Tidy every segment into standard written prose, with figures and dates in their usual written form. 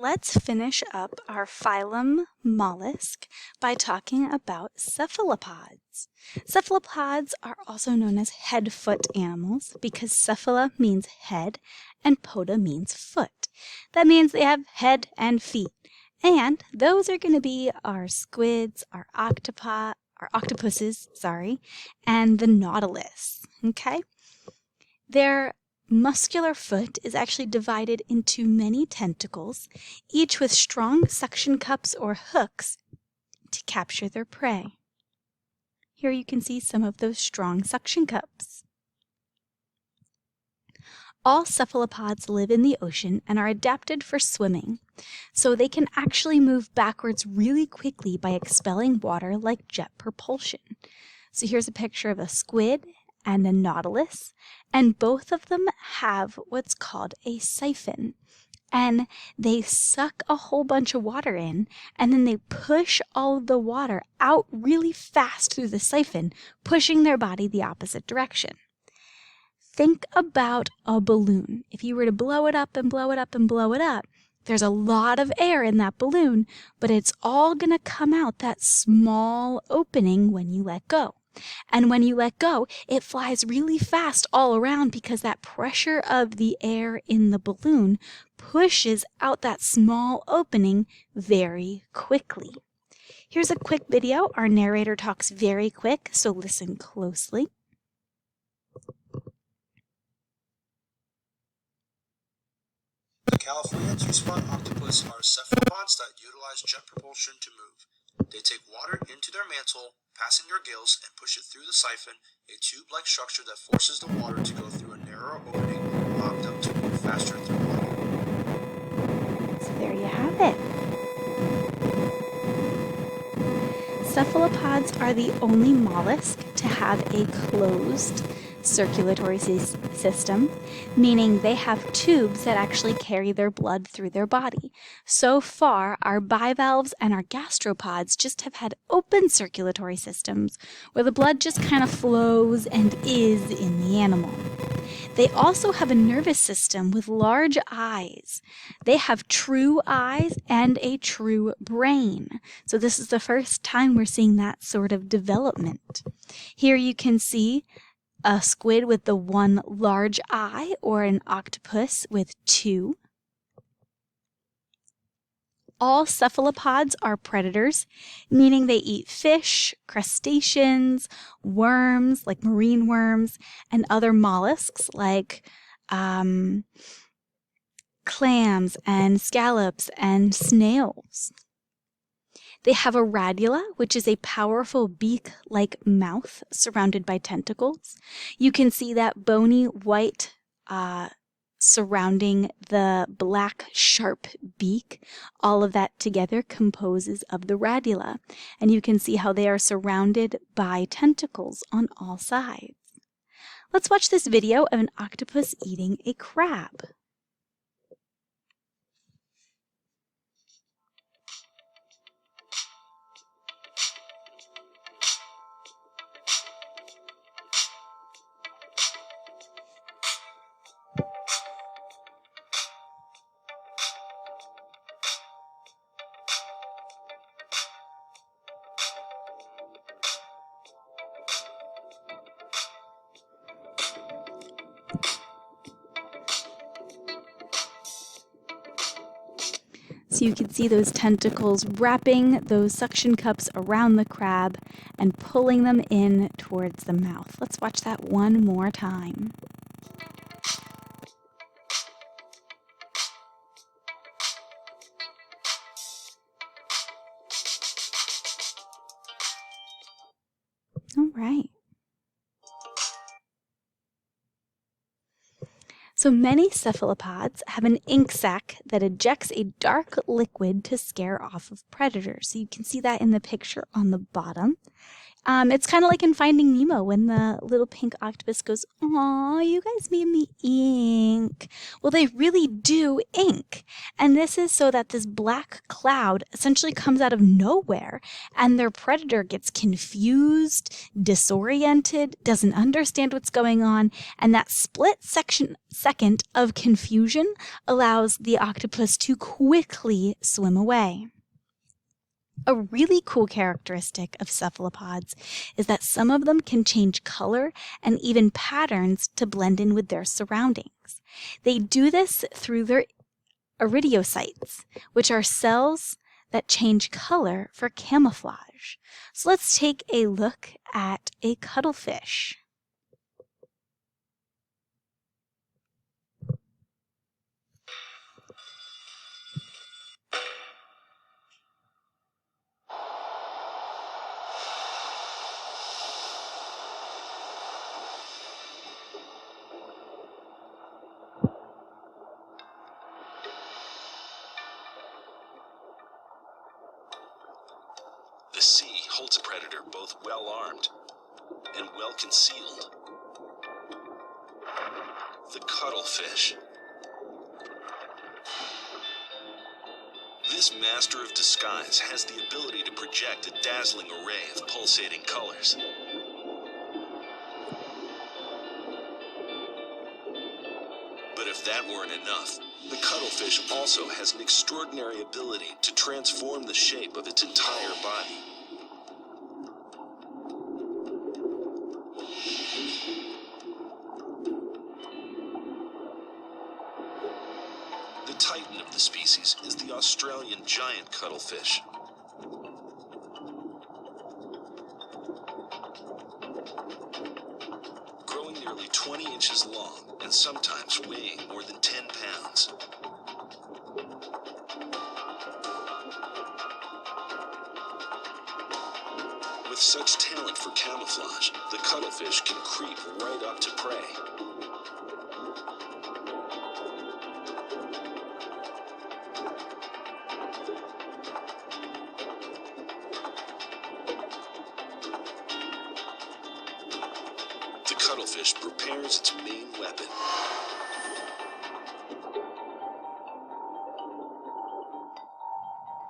let's finish up our phylum mollusk by talking about cephalopods. Cephalopods are also known as head-foot animals because cephala means head and poda means foot. That means they have head and feet. And those are going to be our squids, our octopuses, and the nautilus, okay? Their muscular foot is actually divided into many tentacles, each with strong suction cups or hooks to capture their prey. Here you can see some of those strong suction cups. All cephalopods live in the ocean and are adapted for swimming, so they can actually move backwards really quickly by expelling water like jet propulsion. So here's a picture of a squid and a nautilus, and both of them have what's called a siphon. And they suck a whole bunch of water in, and then they push all of the water out really fast through the siphon, pushing their body the opposite direction. Think about a balloon. If you were to blow it up and blow it up and blow it up, there's a lot of air in that balloon, but it's all going to come out that small opening when you let go. And when you let go, it flies really fast all around because that pressure of the air in the balloon pushes out that small opening very quickly. Here's a quick video. Our narrator talks very quick, so listen closely. California two-spot octopus are cephalopods that utilize jet propulsion to move. They take water into their mantle, passing their gills, and push it through the siphon, a tube-like structure that forces the water to go through a narrow opening, allowing them to move faster through water. So there you have it. Cephalopods are the only mollusk to have a closed circulatory system, meaning they have tubes that actually carry their blood through their body. So far, our bivalves and our gastropods just have had open circulatory systems where the blood just kind of flows and is in the animal. They also have a nervous system with large eyes. They have true eyes and a true brain. So this is the first time we're seeing that sort of development. Here you can see a squid with the one large eye, or an octopus with two. All cephalopods are predators, meaning they eat fish, crustaceans, worms like marine worms, and other mollusks like clams and scallops and snails. They have a radula, which is a powerful beak-like mouth surrounded by tentacles. You can see that bony white surrounding the black sharp beak. All of that together composes of the radula. And you can see how they are surrounded by tentacles on all sides. Let's watch this video of an octopus eating a crab. So you can see those tentacles wrapping those suction cups around the crab and pulling them in towards the mouth. Let's watch that one more time. All right. So many cephalopods have an ink sac that ejects a dark liquid to scare off of predators. So you can see that in the picture on the bottom. It's kind of like in Finding Nemo when the little pink octopus goes, "Aw, you guys made me ink." Well, they really do ink. And this is so that this black cloud essentially comes out of nowhere and their predator gets confused, disoriented, doesn't understand what's going on, and that second of confusion allows the octopus to quickly swim away. A really cool characteristic of cephalopods is that some of them can change color and even patterns to blend in with their surroundings. They do this through their iridocytes, which are cells that change color for camouflage. So let's take a look at a cuttlefish. The sea holds a predator both well-armed and well-concealed. The cuttlefish. This master of disguise has the ability to project a dazzling array of pulsating colors. But if that weren't enough, the cuttlefish also has an extraordinary ability to transform the shape of its entire body. The titan of the species is the Australian giant cuttlefish. Growing nearly 20 inches long and sometimes weighing more than 10 pounds. With such talent for camouflage, the cuttlefish can creep right up to prey. The cuttlefish prepares its main weapon.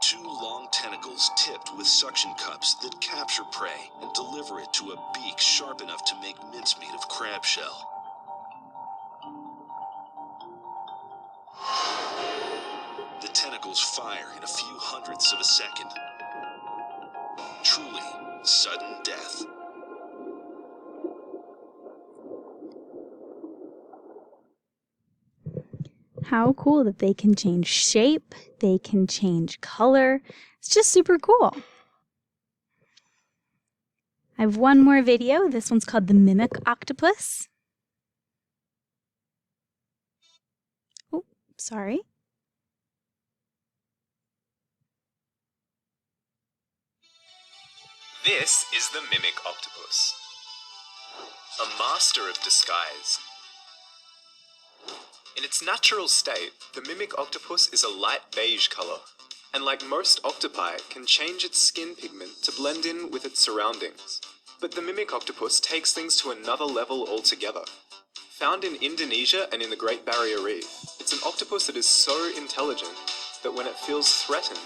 Two long tentacles tipped with suction cups that capture prey and deliver it to a beak sharp enough to make mincemeat of crab shell. The tentacles fire in a few hundredths of a second. Truly sudden death. How cool that they can change shape, they can change color. It's just super cool. I have one more video. This one's called the mimic octopus. Oh, sorry. This is the mimic octopus, a master of disguise. In its natural state, the mimic octopus is a light beige color, and like most octopi, can change its skin pigment to blend in with its surroundings. But the mimic octopus takes things to another level altogether. Found in Indonesia and in the Great Barrier Reef, it's an octopus that is so intelligent that when it feels threatened,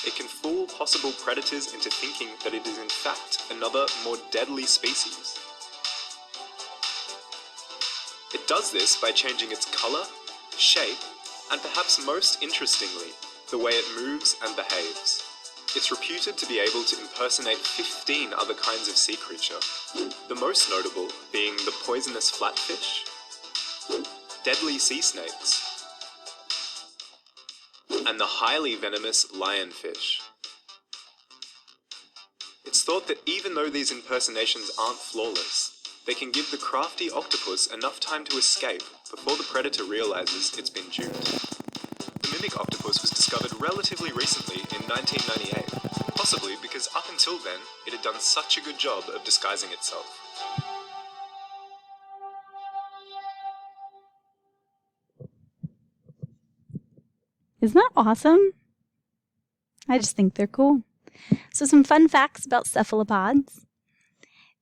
it can fool possible predators into thinking that it is in fact another, more deadly species. It does this by changing its color, shape, and perhaps most interestingly, the way it moves and behaves. It's reputed to be able to impersonate 15 other kinds of sea creature, the most notable being the poisonous flatfish, deadly sea snakes, and the highly venomous lionfish. It's thought that even though these impersonations aren't flawless, they can give the crafty octopus enough time to escape before the predator realizes it's been duped. The mimic octopus was discovered relatively recently in 1998, possibly because up until then, it had done such a good job of disguising itself. Isn't that awesome? I just think they're cool. So some fun facts about cephalopods.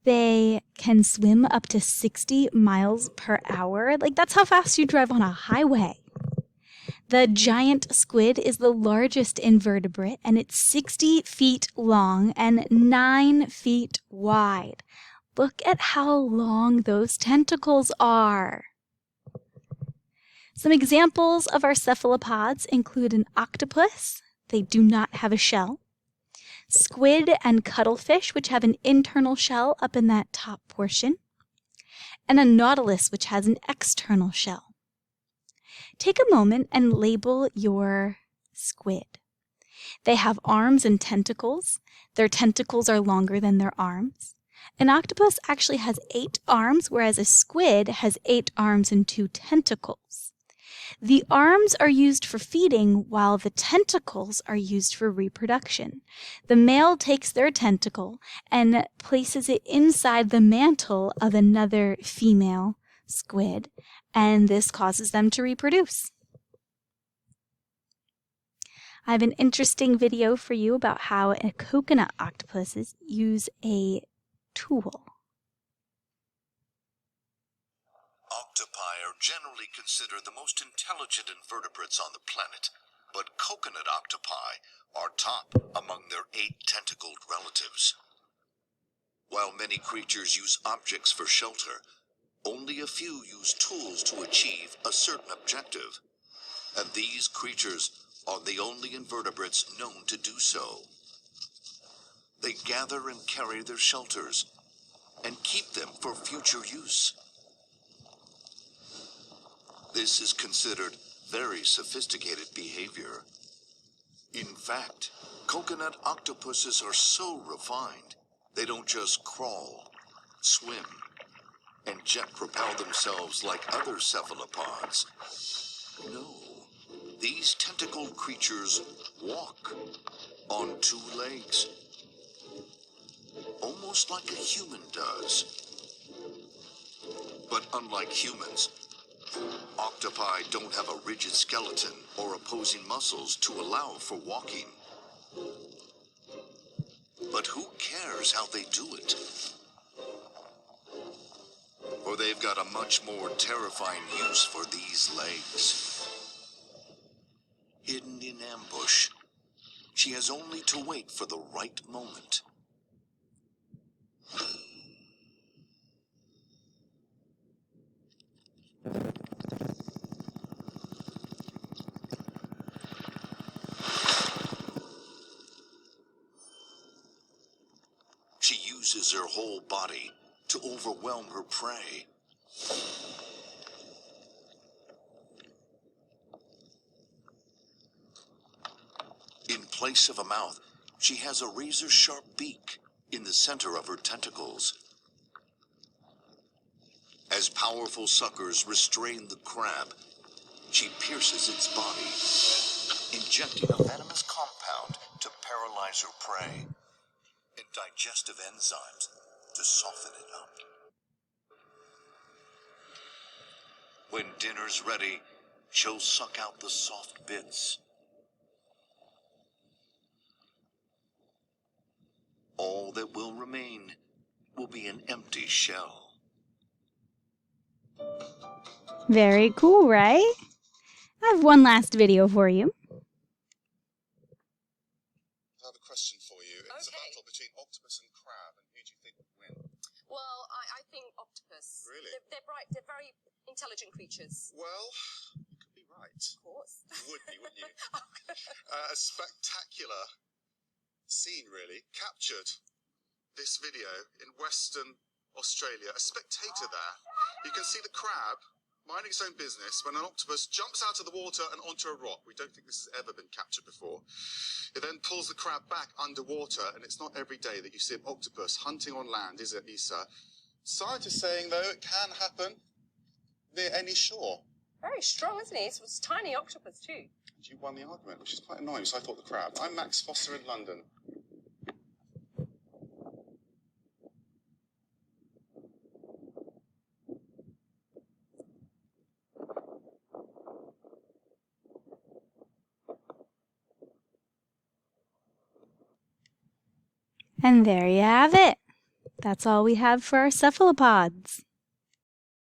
They can swim up to 60 miles per hour. Like, that's how fast you drive on a highway. The giant squid is the largest invertebrate, and it's 60 feet long and 9 feet wide. Look at how long those tentacles are. Some examples of our cephalopods include an octopus. They do not have a shell. Squid and cuttlefish, which have an internal shell up in that top portion. And a nautilus, which has an external shell. Take a moment and label your squid. They have arms and tentacles. Their tentacles are longer than their arms. An octopus actually has 8 arms, whereas a squid has 8 arms and 2 tentacles. The arms are used for feeding, while the tentacles are used for reproduction. The male takes their tentacle and places it inside the mantle of another female squid, and this causes them to reproduce. I have an interesting video for you about how coconut octopuses use a tool. Octopi are generally considered the most intelligent invertebrates on the planet, but coconut octopi are top among their 8 tentacled relatives. While many creatures use objects for shelter, only a few use tools to achieve a certain objective, and these creatures are the only invertebrates known to do so. They gather and carry their shelters and keep them for future use. This is considered very sophisticated behavior. In fact, coconut octopuses are so refined, they don't just crawl, swim, and jet propel themselves like other cephalopods. No, these tentacled creatures walk on 2 legs, almost like a human does. But unlike humans, octopi don't have a rigid skeleton or opposing muscles to allow for walking. But who cares how they do it? For they've got a much more terrifying use for these legs. Hidden in ambush, she has only to wait for the right moment. She uses her whole body to overwhelm her prey. In place of a mouth, she has a razor-sharp beak in the center of her tentacles. As powerful suckers restrain the crab, she pierces its body, injecting a venomous compound to paralyze her prey and digestive enzymes to soften it up. When dinner's ready, she'll suck out the soft bits. All that will remain will be an empty shell. Very cool, right? I have one last video for you. I have a question for you. It's a battle between octopus and crab, and who do you think would win? Well, I think octopus. Really? They're bright. They're very intelligent creatures. Well, you could be right. Of course. You would be, wouldn't you? A spectacular scene, really, captured this video in Western Australia. A spectator there. You can see the crab minding its own business when an octopus jumps out of the water and onto a rock. We don't think this has ever been captured before. It then pulls the crab back underwater, and it's not every day that you see an octopus hunting on land, is it, Issa? Scientists saying, though, it can happen near any shore. Very strong, isn't he? It's a tiny octopus too. You won the argument, which is quite annoying, so I thought the crab. I'm Max Foster in London. And there you have it. That's all we have for our cephalopods.